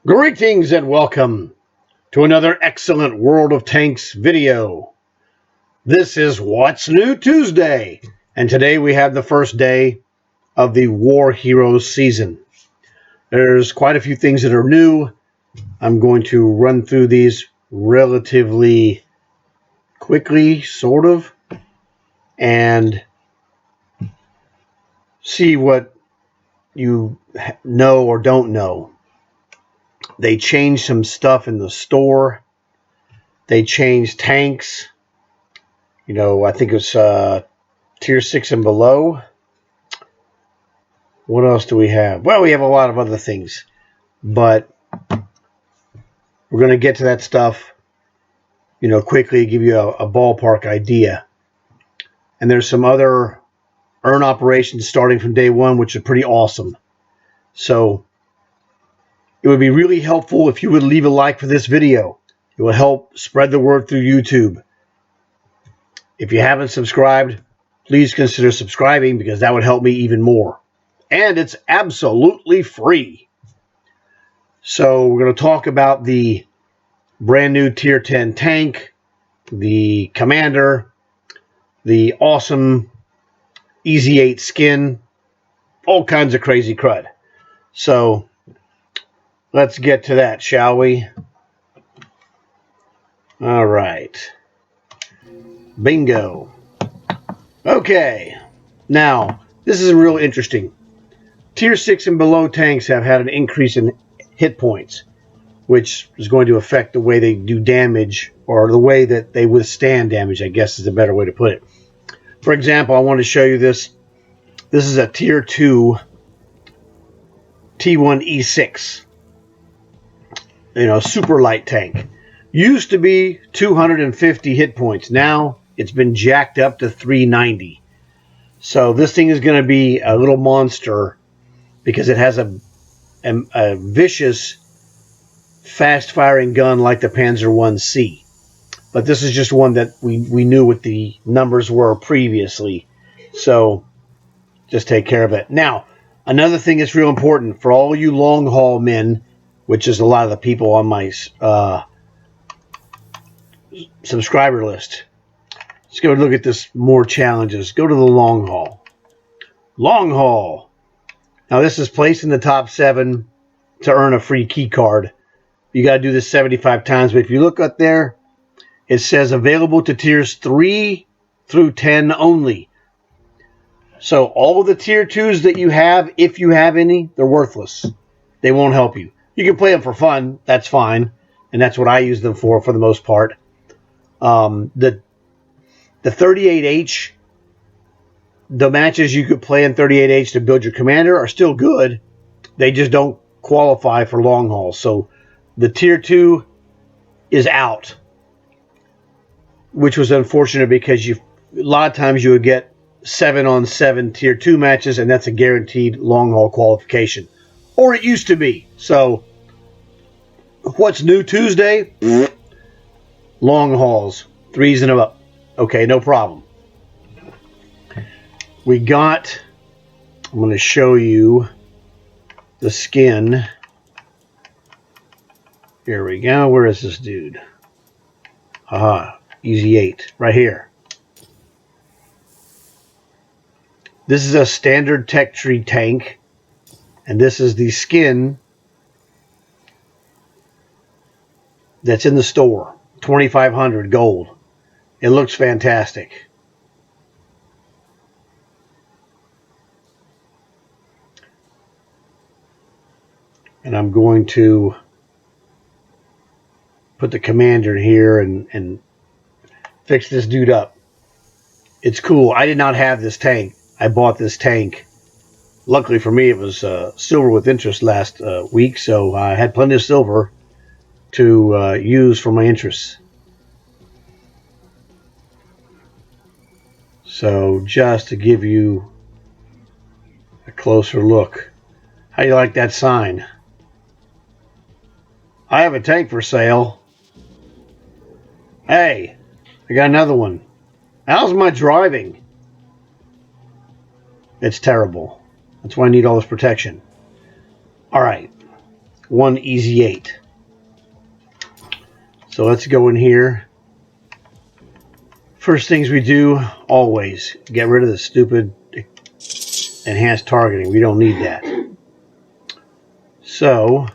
Greetings and welcome to another excellent World of Tanks video. This is What's New Tuesday, and today we have the first day of the War Heroes season. There's quite a few things that are new. I'm going to run through these relatively quickly, sort of, and see what you know or don't know. They changed some stuff in the store. They changed tanks. I think it's tier 6 and below. What else do we have? Well, we have a lot of other things, but we're going to get to that stuff, quickly, give you a ballpark idea. And there's some other earn operations starting from day one, which are pretty awesome. So it would be really helpful if you would leave a like for this video. It will help spread the word through YouTube. If you haven't subscribed, please consider subscribing because that would help me even more. And it's absolutely free. So we're going to talk about the brand new tier 10 tank, the commander, the awesome Easy 8 skin, all kinds of crazy crud. So let's get to that, shall we? All right. Bingo. Okay. Now, this is real interesting. Tier 6 and below tanks have had an increase in hit points, which is going to affect the way they do damage, or the way that they withstand damage, I guess is a better way to put it. For example, I want to show you this. This is a tier 2 T1E6. Super light tank. Used to be 250 hit points. Now it's been jacked up to 390. So this thing is going to be a little monster because it has a vicious, fast-firing gun like the Panzer 1C. But this is just one that we knew what the numbers were previously. So just take care of it. Now, another thing that's real important for all you long-haul men, which is a lot of the people on my subscriber list. Let's go look at this more challenges. Go to the long haul. Long haul. Now this is placed in the top 7 to earn a free key card. You got to do this 75 times. But if you look up there, it says available to tiers 3 through 10 only. So all of the tier 2s that you have, if you have any, they're worthless. They won't help you. You can play them for fun. That's fine. And that's what I use them for the most part. The 38H, the matches you could play in 38H to build your commander are still good. They just don't qualify for long haul. So the tier 2 is out, which was unfortunate because a lot of times you would get 7-on-7 tier 2 matches, and that's a guaranteed long haul qualification. Or it used to be. So what's new Tuesday? Long hauls, 3s and up. Okay, no problem. I'm going to show you the skin. Here we go. Where is this dude? Aha, Easy 8, right here. This is a standard tech tree tank, and this is the skin that's in the store. 2,500 gold. It looks fantastic. And I'm going to put the commander in here and fix this dude up. It's cool. I did not have this tank. I bought this tank. Luckily for me, it was silver with interest last week, so I had plenty of silver to use for my interests. So just to give you a closer look. How do you like that sign? I have a tank for sale. Hey, I got another one. How's my driving? It's terrible. That's why I need all this protection. All right. one easy 8. So let's go in here. First things we do, always get rid of the stupid enhanced targeting. We don't need that. So,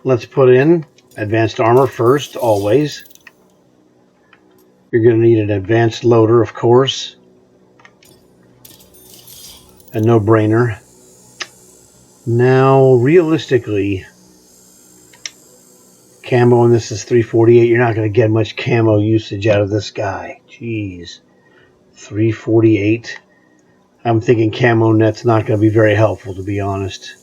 let's put in advanced armor first, always. You're going to need an advanced loader, of course. A no-brainer. Now, realistically, camo, and this is 348, you're not going to get much camo usage out of this guy. Jeez. 348. I'm thinking camo net's not going to be very helpful, to be honest.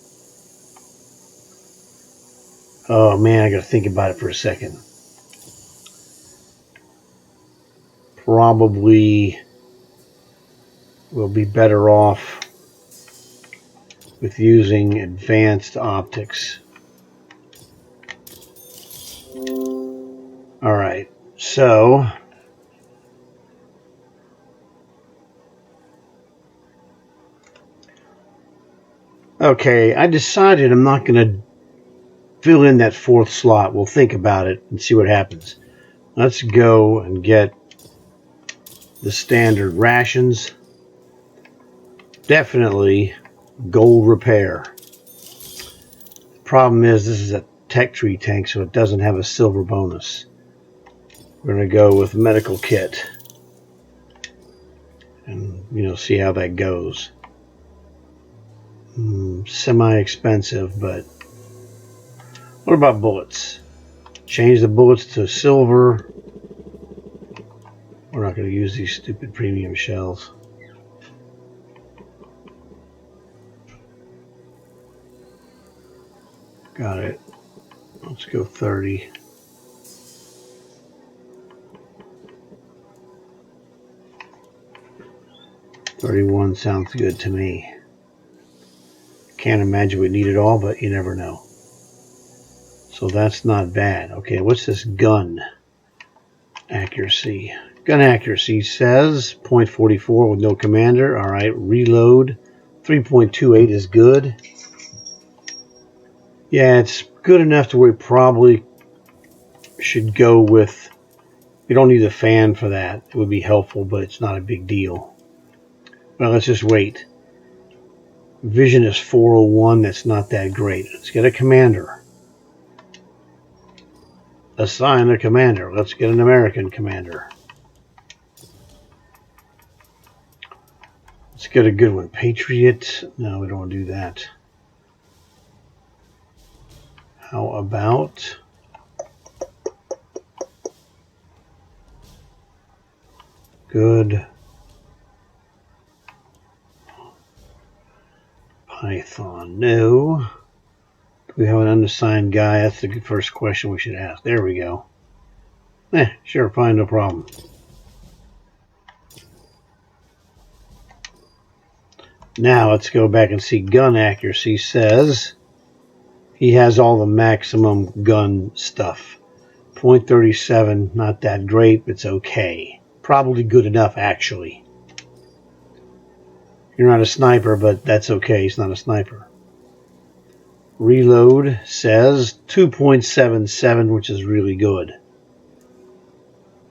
Oh man, I got to think about it for a second. Probably we'll be better off with using advanced optics. All right, so okay, I decided I'm not going to fill in that 4th slot. We'll think about it and see what happens. Let's go and get the standard rations. Definitely gold repair. The problem is this is a tech tree tank, so it doesn't have a silver bonus. We're going to go with medical kit and, see how that goes. Semi-expensive, but what about bullets? Change the bullets to silver. We're not going to use these stupid premium shells. Got it. Let's go 30. $31 sounds good to me. Can't imagine we need it all, but you never know. So that's not bad. Okay, what's this gun accuracy? Gun accuracy says 0.44 with no commander. All right, reload. 3.28 is good. Yeah, it's good enough to where we probably should go with... You don't need a fan for that. It would be helpful, but it's not a big deal. Well, let's just wait. Vision is 401. That's not that great. Let's get a commander. Assign a commander. Let's get an American commander. Let's get a good one. Patriot. No, we don't want to do that. How about... Good. Python. No. Do we have an unassigned guy? That's the first question we should ask. There we go. Sure, fine, no problem. Now let's go back and see gun accuracy. Says he has all the maximum gun stuff. 0.37, not that great, but it's okay. Probably good enough, actually. You're not a sniper, but that's okay. He's not a sniper. Reload says 2.77, which is really good.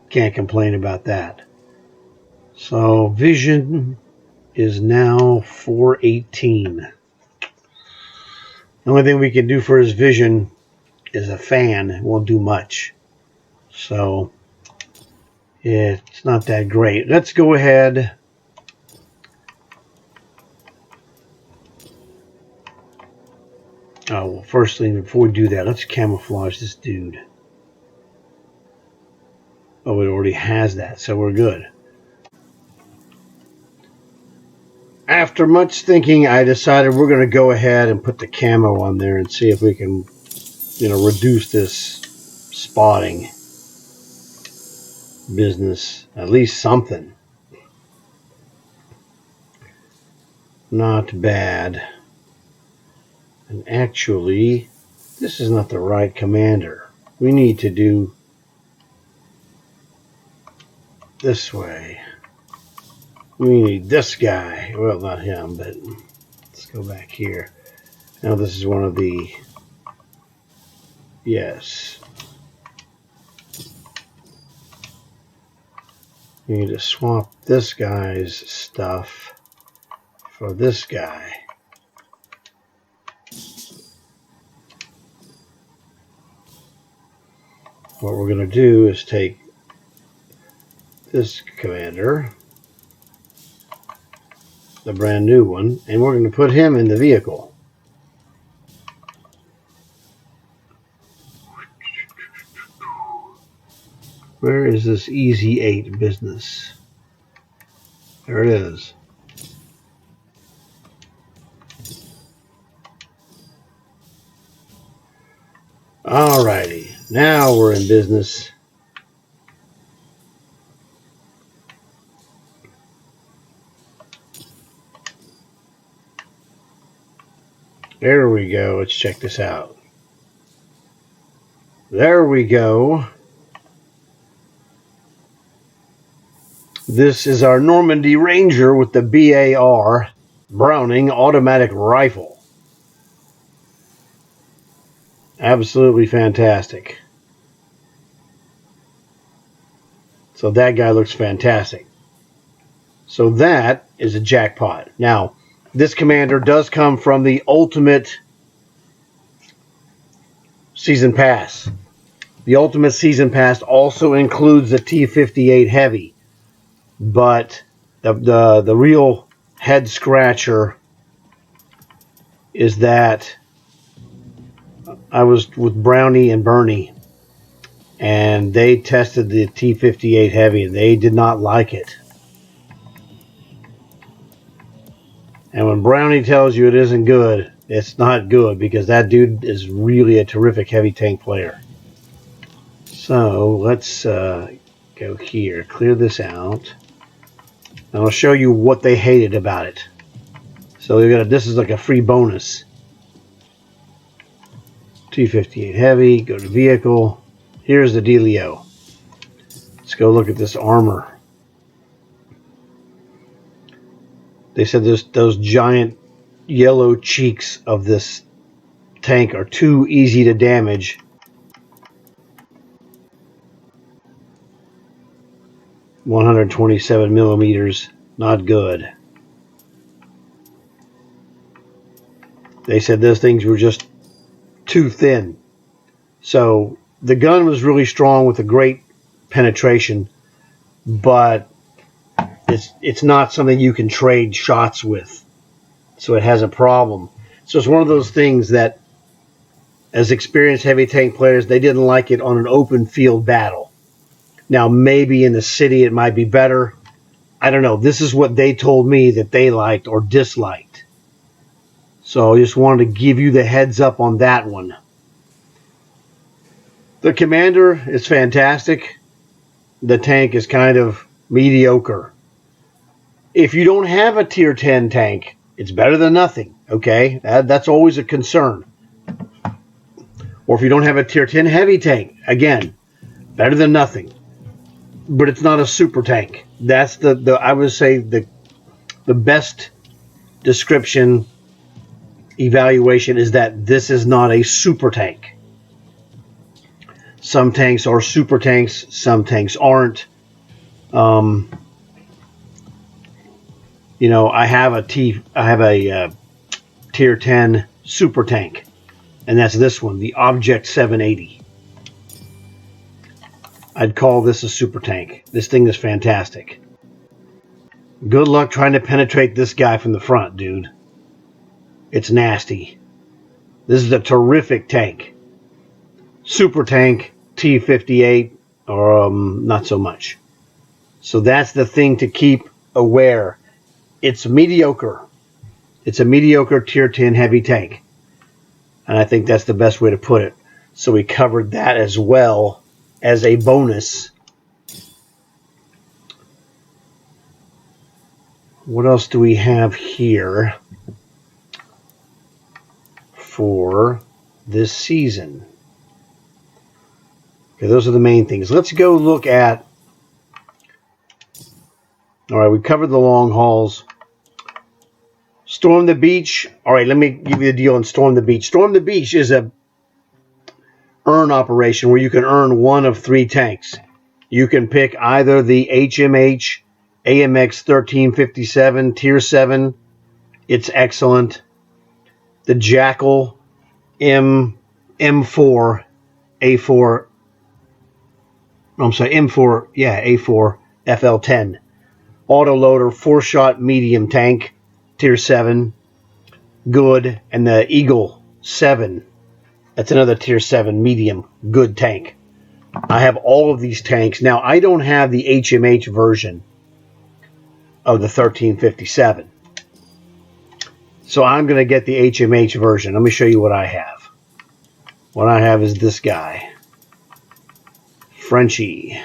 Can't complain about that. So vision is now 418. The only thing we can do for his vision is a fan. It won't do much. So it's not that great. Let's go ahead. Oh, well, first thing, before we do that, let's camouflage this dude. Oh, it already has that, so we're good. After much thinking, I decided we're going to go ahead and put the camo on there and see if we can, reduce this spotting business. At least something. Not bad. And actually, this is not the right commander. We need to do this way. We need this guy. Well, not him, but let's go back here. Now this is one of the... Yes. We need to swap this guy's stuff for this guy. What we're going to do is take this commander, the brand new one, and we're going to put him in the vehicle. Where is this Easy 8 business? There it is. Alrighty, now we're in business. There we go. Let's check this out. There we go. This is our Normandy Ranger with the BAR Browning automatic rifle. Absolutely fantastic. So that guy looks fantastic. So that is a jackpot. Now, this commander does come from the Ultimate Season Pass. The Ultimate Season Pass also includes the T-58 Heavy. But the real head scratcher is that I was with Brownie and Bernie, and they tested the T-58 Heavy, and they did not like it. And when Brownie tells you it isn't good, it's not good, because that dude is really a terrific heavy tank player. So let's go here, clear this out. And I'll show you what they hated about it. So this is like a free bonus. T-58 Heavy, go to Vehicle. Here's the dealio. Let's go look at this armor. They said those giant yellow cheeks of this tank are too easy to damage. .127 millimeters, not good. They said those things were just too thin. So the gun was really strong with a great penetration, but it's not something you can trade shots with. So it has a problem. So it's one of those things that, as experienced heavy tank players, they didn't like it on an open field battle. Now, maybe in the city it might be better. I don't know. This is what they told me that they liked or disliked. So I just wanted to give you the heads up on that one. The commander is fantastic. The tank is kind of mediocre. If you don't have a tier 10 tank, it's better than nothing, okay? That's always a concern. Or if you don't have a tier 10 heavy tank, again, better than nothing. But it's not a super tank. That's the I would say the best description evaluation is that this is not a super tank. Some tanks are super tanks, some tanks aren't. You know, I have a tier 10 super tank, and that's this one, the Object 780. I'd call this a super tank. This thing is fantastic. Good luck trying to penetrate this guy from the front, dude. It's nasty. This is a terrific tank. Super tank, T-58, or not so much. So that's the thing to keep aware. It's mediocre. It's a mediocre tier 10 heavy tank. And I think that's the best way to put it. So we covered that as well as a bonus. What else do we have here for this season? Okay, those are the main things. Let's go look at All right, we covered the long hauls. Storm the Beach. All right, let me give you the deal on Storm the Beach. Storm the Beach is a earn operation where you can earn one of 3 tanks. You can pick either the HMH AMX 1357 Tier 7. It's excellent. The Jackal M4 A4. I'm sorry, M4. Yeah, A4 FL10. Autoloader 4-shot medium tank, Tier 7. Good. And the Eagle 7. That's another Tier 7 medium good tank. I have all of these tanks. Now, I don't have the HMH version of the 1357. So I'm going to get the HMH version. Let me show you what I have. What I have is this guy. Frenchie.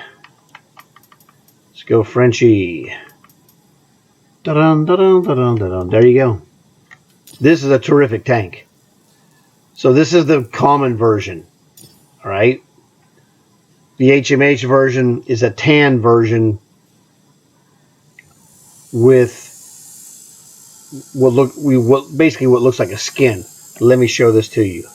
Let's go Frenchie. Da-dun, da-dun, da-dun, da-dun. There you go. This is a terrific tank. So this is the common version. All right. The HMH version is a tan version with basically what looks like a skin. Let me show this to you.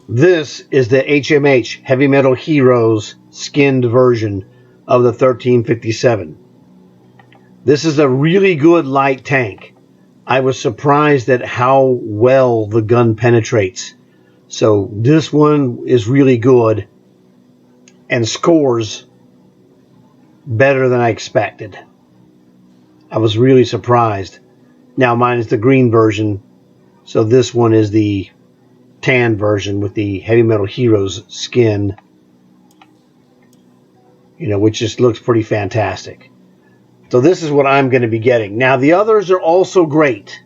This is the HMH Heavy Metal Heroes skinned version of the 1357. This is a really good light tank. I was surprised at how well the gun penetrates. So this one is really good and scores better than I expected. I was really surprised. Now mine is the green version, so this one is the tan version with the Heavy Metal Heroes skin, which just looks pretty fantastic. So this is what I'm going to be getting. Now the others are also great.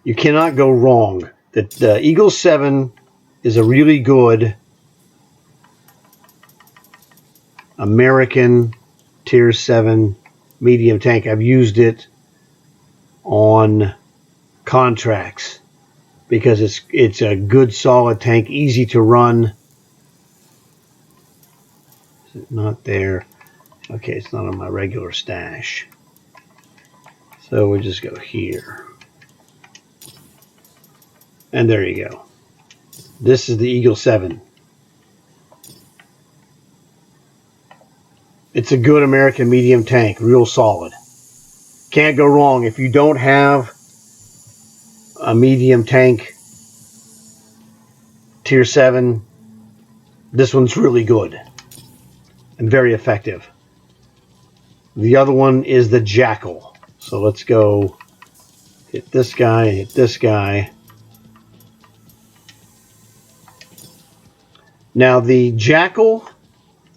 You cannot go wrong. The Eagle 7 is a really good American Tier 7 medium tank. I've used it on contracts because it's a good solid tank, easy to run. Is it not there? Okay, it's not on my regular stash. So we'll just go here. And there you go. This is the Eagle 7. It's a good American medium tank, real solid. Can't go wrong. If you don't have a medium tank, Tier 7, this one's really good and very effective. The other one is the Jackal. So let's go hit this guy, hit this guy. Now the Jackal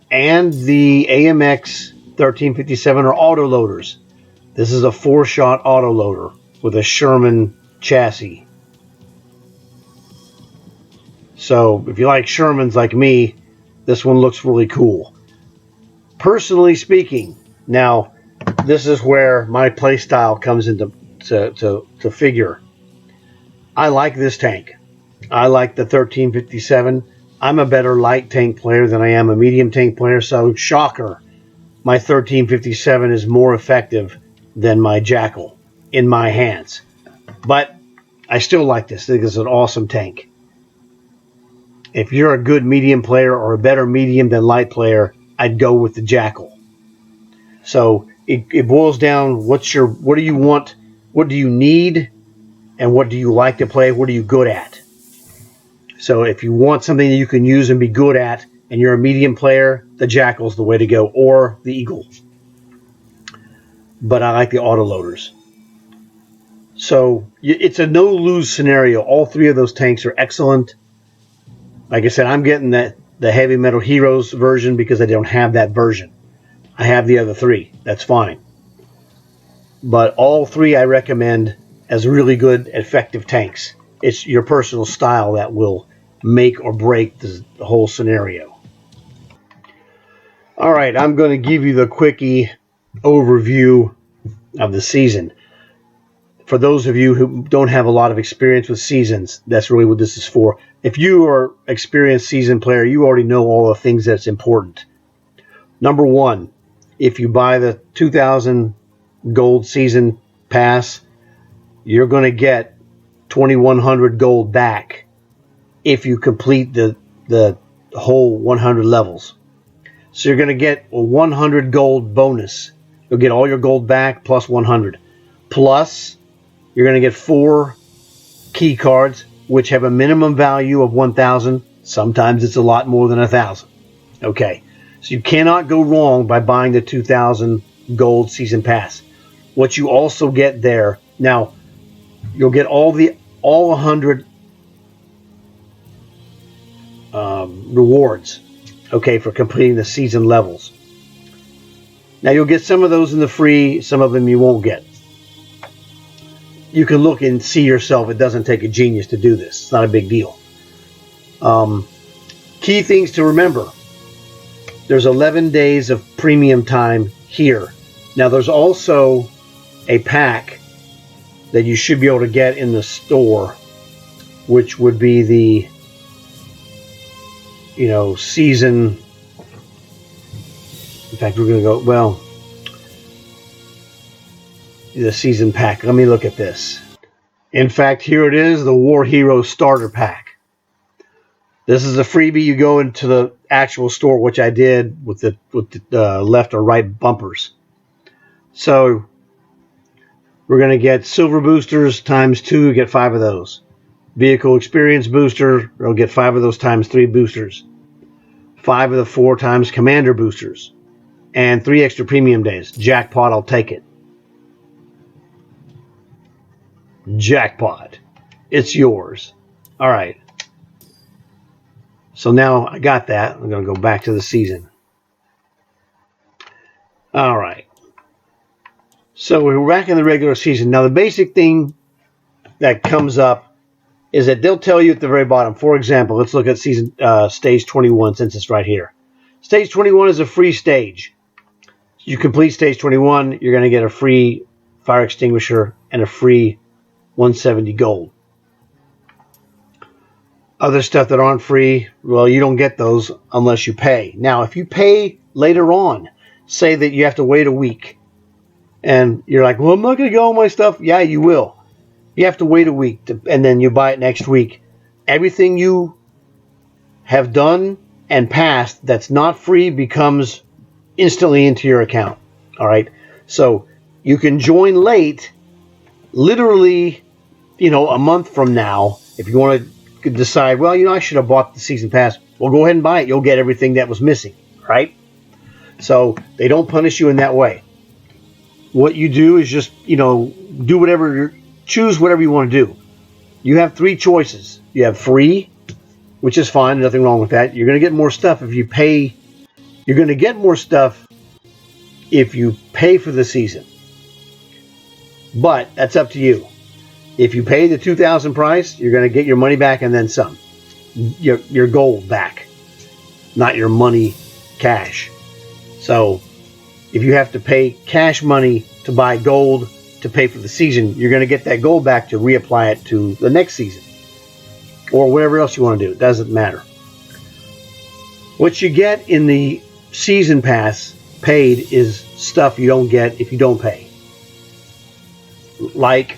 and the AMX 1357 are autoloaders. This is a 4-shot autoloader with a Sherman chassis. So if you like Shermans like me, this one looks really cool. Personally speaking, now this is where my play style comes into to figure. I like this tank. I like the 1357. I'm a better light tank player than I am a medium tank player, so shocker, my 1357 is more effective than my Jackal in my hands. But I still like this. I think it's an awesome tank. If you're a good medium player or a better medium than light player, I'd go with the Jackal. So it boils down, what do you want, what do you need, and what do you like to play, what are you good at? So if you want something that you can use and be good at, and you're a medium player, the Jackal's the way to go, or the Eagle. But I like the autoloaders. So it's a no-lose scenario. All 3 of those tanks are excellent. Like I said, I'm getting the Heavy Metal Heroes version because I don't have that version. I have the other 3. That's fine. But all 3 I recommend as really good, effective tanks. It's your personal style that will make or break the whole scenario. All right, I'm going to give you the quickie overview of the season. For those of you who don't have a lot of experience with seasons, that's really what this is for. If you are an experienced season player, you already know all the things that's important. Number one, if you buy the 2,000 gold season pass, you're going to get 2,100 gold back if you complete the whole 100 levels. So you're going to get a 100 gold bonus. You'll get all your gold back plus 100. Plus, you're going to get 4 key cards, which have a minimum value of 1,000. Sometimes it's a lot more than 1,000. Okay, so you cannot go wrong by buying the 2,000 gold season pass. What you also get there, now you'll get all 100 rewards, okay, for completing the season levels. Now you'll get some of those in the free, some of them you won't get. You can look and see yourself. It doesn't take a genius to do this. It's not a big deal. Key things to remember. There's 11 days of premium time here. Now there's also a pack that you should be able to get in the store, which would be the, season. In fact, we're going to go, the season pack. Let me look at this. In fact, here it is, the War Hero Starter Pack. This is a freebie. You go into the actual store, which I did with the left or right bumpers. So we're going to get silver boosters times 2, you get 5 of those. Vehicle experience booster, we'll get 5 of those times 3 boosters. 5 of the 4 times commander boosters. And 3 extra premium days. Jackpot, I'll take it. Jackpot. It's yours. All right. So now I got that. I'm going to go back to the season. All right. So we're back in the regular season. Now the basic thing that comes up is that they'll tell you at the very bottom. For example, let's look at season stage 21 since it's right here. Stage 21 is a free stage. You complete stage 21, you're going to get a free fire extinguisher and a free 170 gold. Other stuff that aren't free, well, you don't get those unless you pay. Now, if you pay later on, say that you have to wait a week, and you're like, well, I'm not going to get all my stuff. Yeah, you will. You have to wait a week, and then you buy it next week. Everything you have done and passed that's not free becomes instantly into your account. All right? So you can join late, literally, a month from now, if you want to decide, well, I should have bought the season pass. Well, go ahead and buy it. You'll get everything that was missing, right? So they don't punish you in that way. What you do is just, do whatever, choose whatever you want to do. You have 3 choices. You have free, which is fine. Nothing wrong with that. You're going to get more stuff if you pay. You're going to get more stuff if you pay for the season. But that's up to you. If you pay the 2,000 price, you're going to get your money back and then some. Your gold back, not your money cash. So if you have to pay cash money to buy gold to pay for the season, you're going to get that gold back to reapply it to the next season or whatever else you want to do. It doesn't matter. What you get in the season pass paid is stuff you don't get if you don't pay. Like,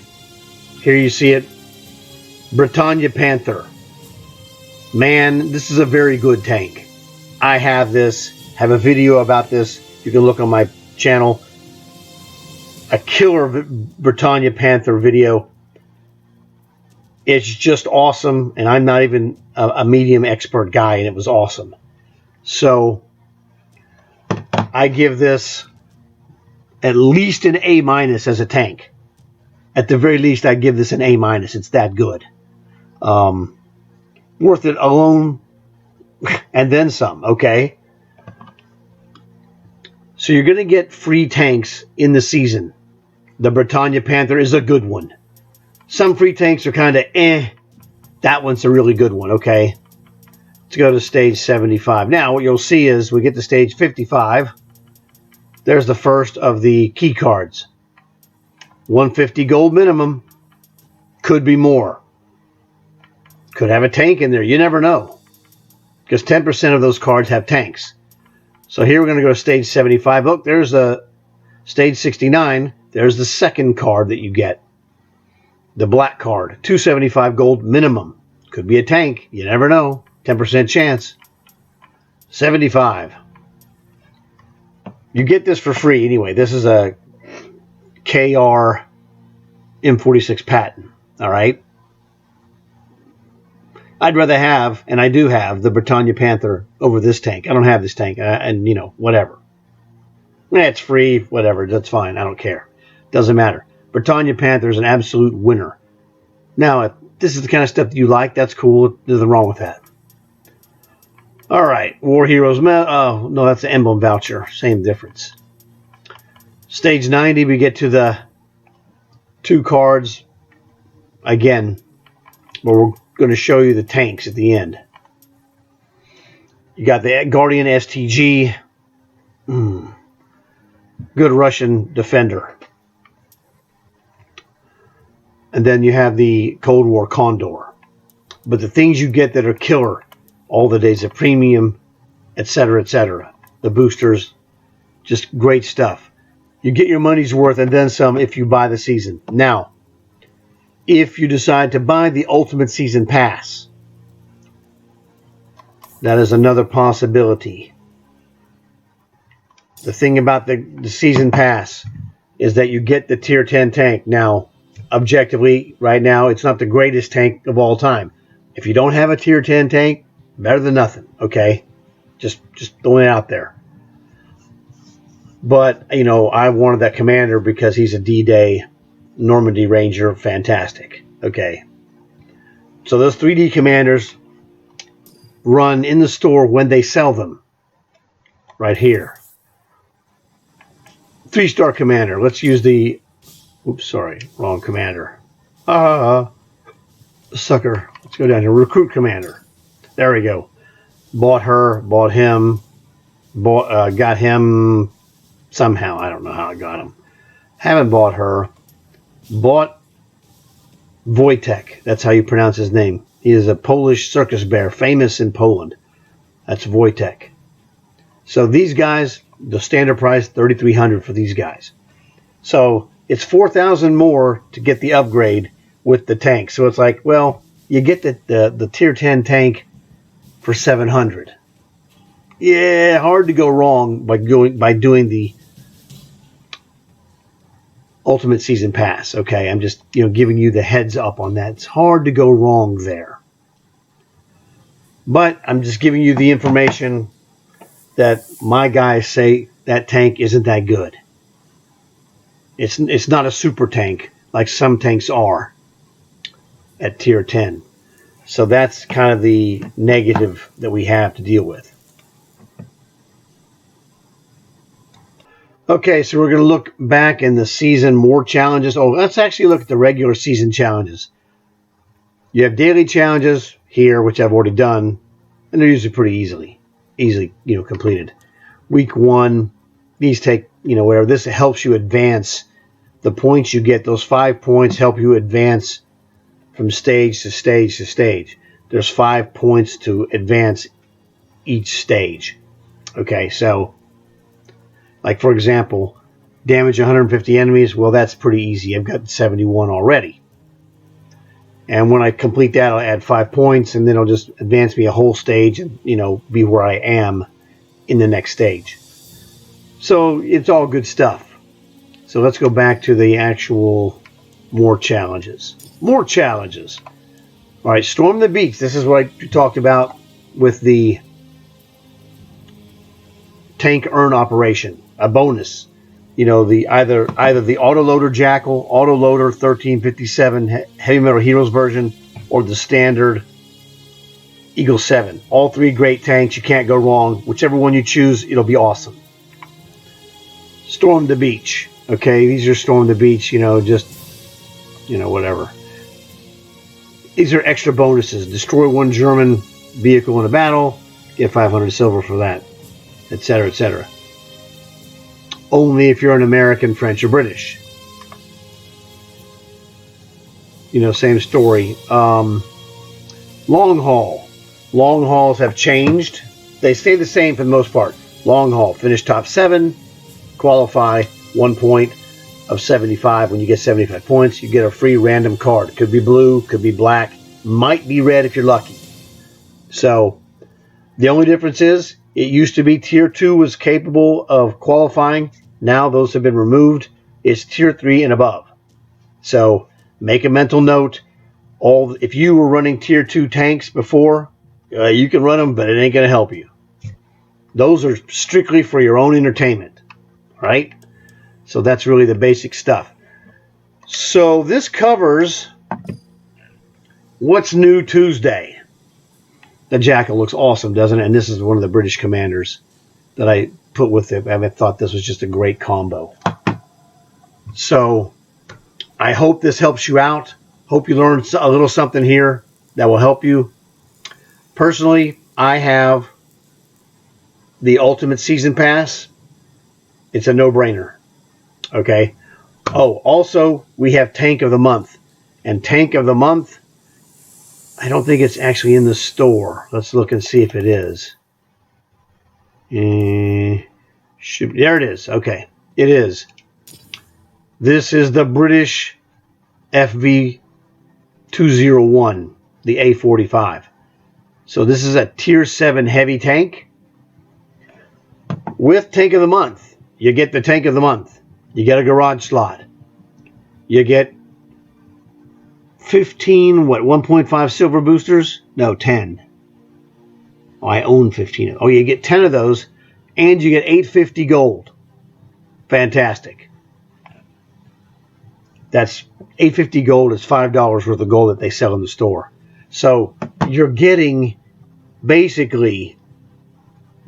here you see it, Britannia Panther. Man, this is a very good tank. I have this, have a video about this. You can look on my channel. A killer Britannia Panther video. It's just awesome, and I'm not even a medium expert guy, and it was awesome. So I give this at least an A- as a tank. At the very least, I give this an A-. It's that good. Worth it alone and then some, okay? So you're going to get free tanks in the season. The Britannia Panther is a good one. Some free tanks are kind of eh. That one's a really good one, okay? Let's go to stage 75. Now, what you'll see is we get to stage 55. There's the first of the key cards. 150 gold minimum. Could be more. Could have a tank in there. You never know. Because 10% of those cards have tanks. So here we're going to go to stage 75. Look, there's a stage 69. There's the second card that you get. The black card. 275 gold minimum. Could be a tank. You never know. 10% chance. 75. You get this for free anyway. This is a KR M46 Patton. All right. I'd rather have, and I do have, the Britannia Panther over this tank. I don't have this tank, and, you know, whatever. It's free, whatever. That's fine. I don't care. Doesn't matter. Britannia Panther is an absolute winner. Now, if this is the kind of stuff that you like, that's cool. There's nothing wrong with that. All right. War Heroes. Oh, no, that's the emblem voucher. Same difference. Stage 90, we get to the 2 cards. Again, where we're going to show you the tanks at the end. You got the Guardian STG. Good Russian defender. And then you have the Cold War Condor. But the things you get that are killer, all the days of premium, etc., etc. The boosters, just great stuff. You get your money's worth and then some if you buy the season. Now, if you decide to buy the Ultimate Season Pass, that is another possibility. The thing about the Season Pass is that you get the Tier 10 tank. Now, objectively, right now, it's not the greatest tank of all time. If you don't have a Tier 10 tank, better than nothing, okay? Just throwing it out there. But, you know, I wanted that commander because he's a D-Day Normandy Ranger. Fantastic. Okay. So those 3D commanders run in the store when they sell them. Right here. 3-star commander. Let's use the... Oops, sorry. Wrong commander. Sucker. Let's go down to recruit commander. There we go. Bought her. Bought him. Got him somehow. I don't know how I got him. Haven't bought her. Bought Wojtek. That's how you pronounce his name. He is a Polish circus bear, famous in Poland. That's Wojtek. So these guys, the standard price, $3,300 for these guys. So it's $4,000 more to get the upgrade with the tank. So it's like, well, you get the Tier 10 tank for $700. Yeah, hard to go wrong by doing the Ultimate Season Pass. Okay, I'm just giving you the heads up on that. It's hard to go wrong there. But I'm just giving you the information that my guys say that tank isn't that good. It's not a super tank like some tanks are at Tier 10. So that's kind of the negative that we have to deal with. Okay, so we're going to look back in the season, more challenges. Oh, let's actually look at the regular season challenges. You have daily challenges here, which I've already done, and they're usually pretty easily completed. Week 1, these take, whatever. This helps you advance. The points you get, those 5 points help you advance from stage to stage to stage. There's 5 points to advance each stage. Okay, so like, for example, damage 150 enemies. Well, that's pretty easy. I've got 71 already. And when I complete that, I'll add 5 points, and then it'll just advance me a whole stage and, be where I am in the next stage. So it's all good stuff. So let's go back to the actual more challenges. More challenges. All right, Storm the Beach. This is what I talked about with the tank earn operation. A bonus. The either the autoloader Jackal, autoloader 1357 Heavy Metal Heroes version, or the standard Eagle 7. All 3 great tanks. You can't go wrong. Whichever one you choose, it'll be awesome. Storm the Beach. Okay, these are Storm the Beach. Whatever. These are extra bonuses. Destroy 1 German vehicle in a battle. Get 500 silver for that, etc., etc. Only if you're an American, French, or British. Same story. Long haul. Long hauls have changed. They stay the same for the most part. Long haul, finish top 7, qualify 1 point of 75. When you get 75 points, you get a free random card. Could be blue, could be black, might be red if you're lucky. So the only difference is it used to be Tier 2 was capable of qualifying. Now those have been removed. It's Tier 3 and above. So make a mental note. If you were running Tier 2 tanks before, you can run them, but it ain't going to help you. Those are strictly for your own entertainment, right? So that's really the basic stuff. So this covers what's new Tuesday. The jacket looks awesome, doesn't it? And this is one of the British Commanders that I put with it. I thought this was just a great combo. So I hope this helps you out. Hope you learned a little something here that will help you. Personally, I have the Ultimate Season Pass. It's a no-brainer. Okay. Oh, also, we have Tank of the Month. And Tank of the Month, I don't think it's actually in the store. Let's look and see if it is. There it is. Okay. It is. This is the British FV201, the A45. So this is a Tier 7 heavy tank. With Tank of the Month, you get the Tank of the Month. You get a garage slot. You get 15, 1.5 silver boosters? No, 10. Oh, I own 15. Oh, you get 10 of those, and you get 850 gold. Fantastic. That's 850 gold is $5 worth of gold that they sell in the store. So you're getting basically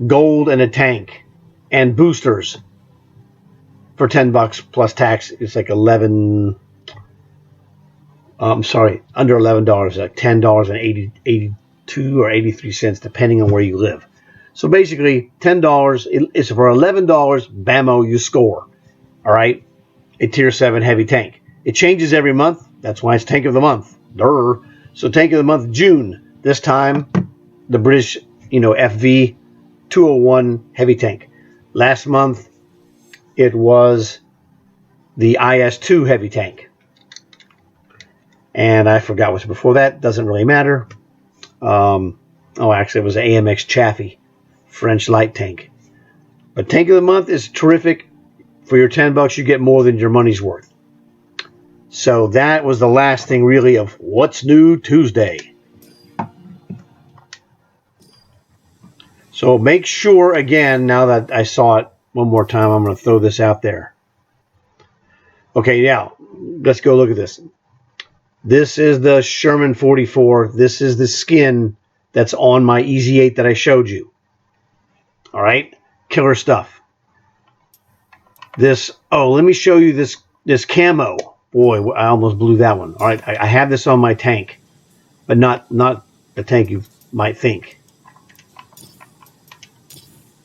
gold and a tank and boosters for $10 plus tax. It's like under $11, like $10.82 or 83 cents, depending on where you live. So basically, $10 is for $11. Bammo, you score. All right, a Tier 7 heavy tank. It changes every month. That's why it's Tank of the Month. Durr. So Tank of the Month, June. This time, the British, FV 201 heavy tank. Last month, it was the IS-2 heavy tank. And I forgot what's before that. Doesn't really matter. Actually, it was the AMX Chaffee French light tank. But Tank of the Month is terrific. For your $10, you get more than your money's worth. So that was the last thing, really, of What's New Tuesday. So make sure, again, now that I saw it one more time, I'm going to throw this out there. Okay, now, let's go look at this. This is the Sherman 44. This is the skin that's on my Easy 8 that I showed you. All right? Killer stuff. Let me show you this camo. Boy, I almost blew that one. All right, I have this on my tank, but not the tank you might think.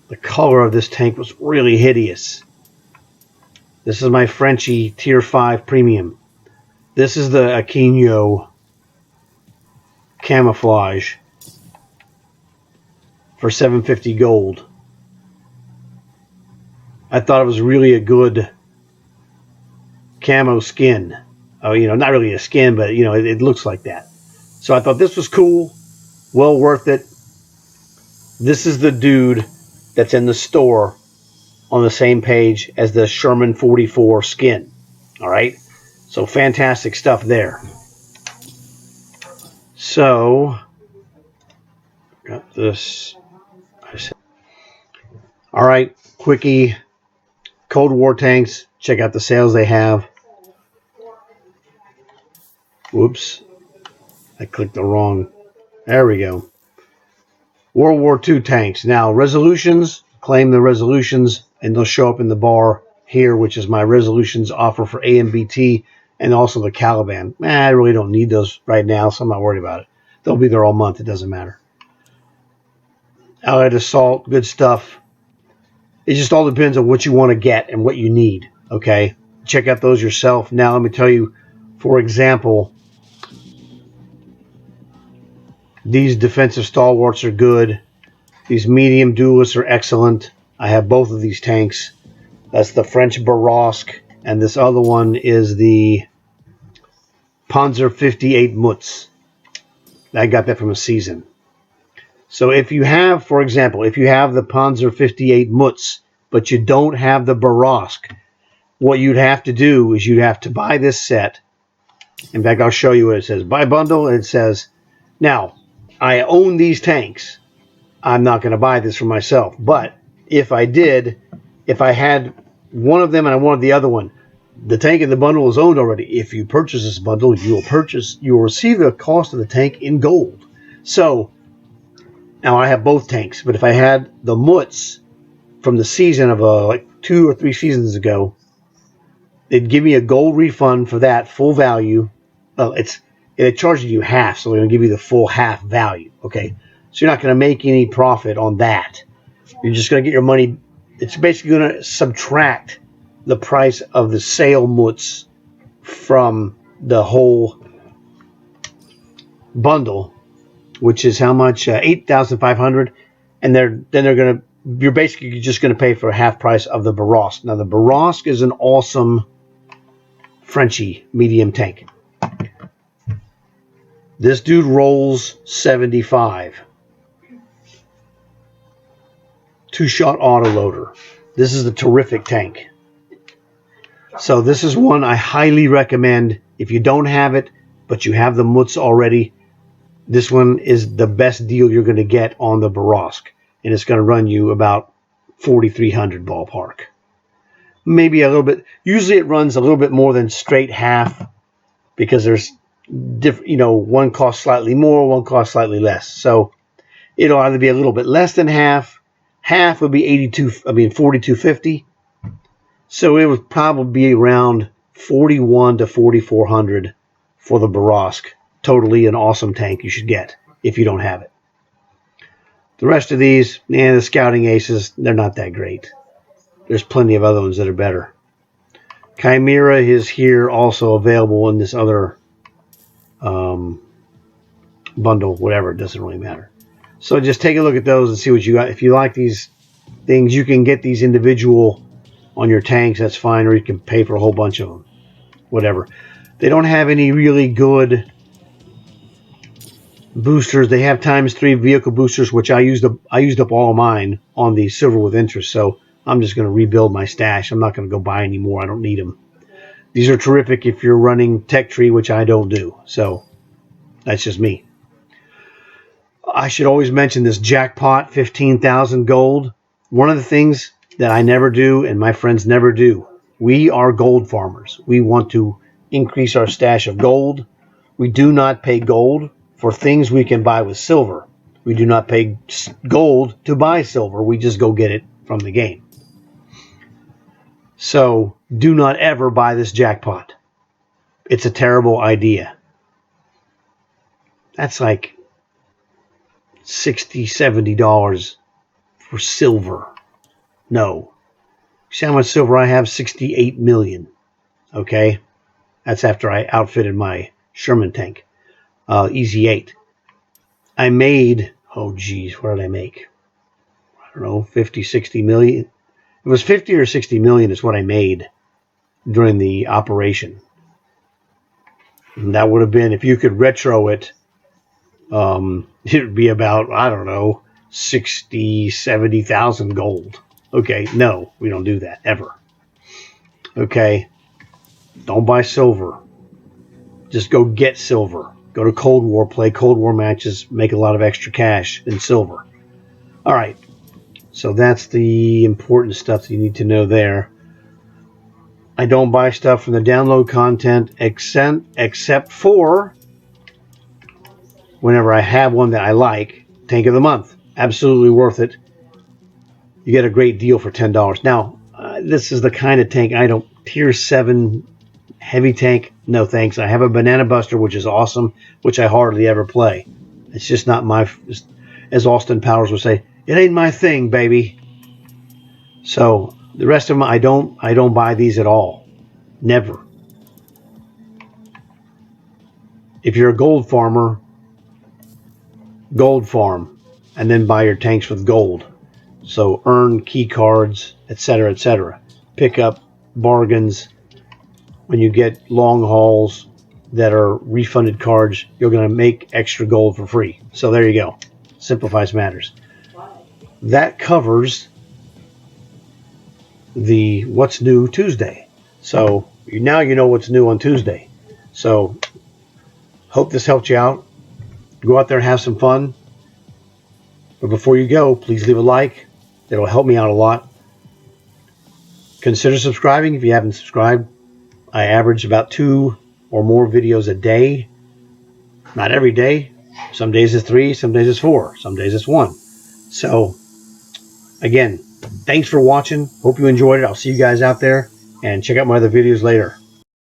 The color of this tank was really hideous. This is my Frenchie Tier 5 Premium. This is the Aquino Camouflage for 750 gold. I thought it was really a good camo skin. Not really a skin, but it looks like that. So I thought this was cool, well worth it. This is the dude that's in the store on the same page as the Sherman 44 skin. All right, so fantastic stuff there. So got this. All right, quickie. Cold War tanks. Check out the sales they have. Whoops. I clicked the wrong. There we go. World War II tanks. Now, resolutions. Claim the resolutions, and they'll show up in the bar here, which is my resolutions offer for AMBT and also the Caliban. I really don't need those right now, so I'm not worried about it. They'll be there all month. It doesn't matter. Allied Assault. Good stuff. It just all depends on what you want to get and what you need. Okay? Check out those yourself. Now, let me tell you, for example, these defensive stalwarts are good. These medium duelists are excellent. I have both of these tanks. That's the French Barosque, and this other one is the Panzer 58 Mutz. I got that from a season. So if you have, for example, if you have the Panzer 58 Mutz, but you don't have the Barosque, what you'd have to do is you'd have to buy this set. In fact, I'll show you what it says. Buy bundle, and it says, now, I own these tanks. I'm not going to buy this for myself. But if I did, if I had one of them and I wanted the other one, the tank in the bundle is owned already. If you purchase this bundle, you will receive the cost of the tank in gold. So now I have both tanks, but if I had the Mutz from the season of like 2 or 3 seasons ago, they'd give me a gold refund for that full value. Well, it charges you half, so they're going to give you the full half value. Okay, so you're not going to make any profit on that. You're just going to get your money. It's basically going to subtract the price of the sale Mutz from the whole bundle, which is how much? 8,500, and you're basically just going to pay for half price of the Barosque. Now the Barosque is an awesome Frenchy medium tank. This dude rolls 75. 2-shot autoloader. This is a terrific tank. So this is one I highly recommend. If you don't have it, but you have the Mutz already, this one is the best deal you're going to get on the Barosque. And it's going to run you about 4,300 ballpark. Maybe a little bit. Usually it runs a little bit more than straight half, because there's one costs slightly more, one costs slightly less. So it'll either be a little bit less than half. Half would be 4,250. So it would probably be around 4,100 to 4,400 for the Barosque. Totally an awesome tank you should get if you don't have it. The rest of these, the Scouting Aces, they're not that great. There's plenty of other ones that are better. Chimera is here also available in this other bundle, whatever, it doesn't really matter. So just take a look at those and see what you got. If you like these things, you can get these individual on your tanks, that's fine, or you can pay for a whole bunch of them. Whatever. They don't have any really good boosters. They have ×3 vehicle boosters, which I used up all of mine on the Silver with Interest, so I'm just going to rebuild my stash. I'm not going to go buy any more. I don't need them. These are terrific if you're running Tech Tree, which I don't do. So that's just me. I should always mention this jackpot, 15,000 gold. One of the things that I never do and my friends never do, we are gold farmers. We want to increase our stash of gold. We do not pay gold for things we can buy with silver. We do not pay gold to buy silver. We just go get it from the game. So do not ever buy this jackpot. It's a terrible idea. That's like $60, $70 for silver. No. See how much silver I have? 68 million. Okay? That's after I outfitted my Sherman tank. Easy 8. I made, what did I make? I don't know, 50, 60 million. It was 50 or 60 million is what I made during the operation. And that would have been, if you could retro it, it would be about, I don't know, 60, 70,000 gold. Okay, no, we don't do that, ever. Okay, don't buy silver. Just go get silver. Go to Cold War, play Cold War matches, make a lot of extra cash in silver. All right, so that's the important stuff that you need to know there. I don't buy stuff from the download content except for whenever I have one that I like. Tank of the month, absolutely worth it. You get a great deal for $10. Now, this is the kind of tank I don't. Tier 7 heavy tank, no thanks. I have a Banana Buster, which is awesome, which I hardly ever play. It's just not my, as Austin Powers would say, it ain't my thing, baby. So the rest of them, I don't buy these at all. Never. If you're a gold farmer, gold farm, and then buy your tanks with gold. So earn key cards, etc., etc. Pick up bargains. When you get long hauls that are refunded cards, you're going to make extra gold for free. So there you go. Simplifies matters. That covers the What's New Tuesday. So now you know what's new on Tuesday. So hope this helped you out. Go out there and have some fun. But before you go, please leave a like. It'll help me out a lot. Consider subscribing if you haven't subscribed. I average about 2 or more videos a day. Not every day. Some days it's 3, some days it's 4, some days it's 1. So, again, thanks for watching. Hope you enjoyed it. I'll see you guys out there, and check out my other videos later.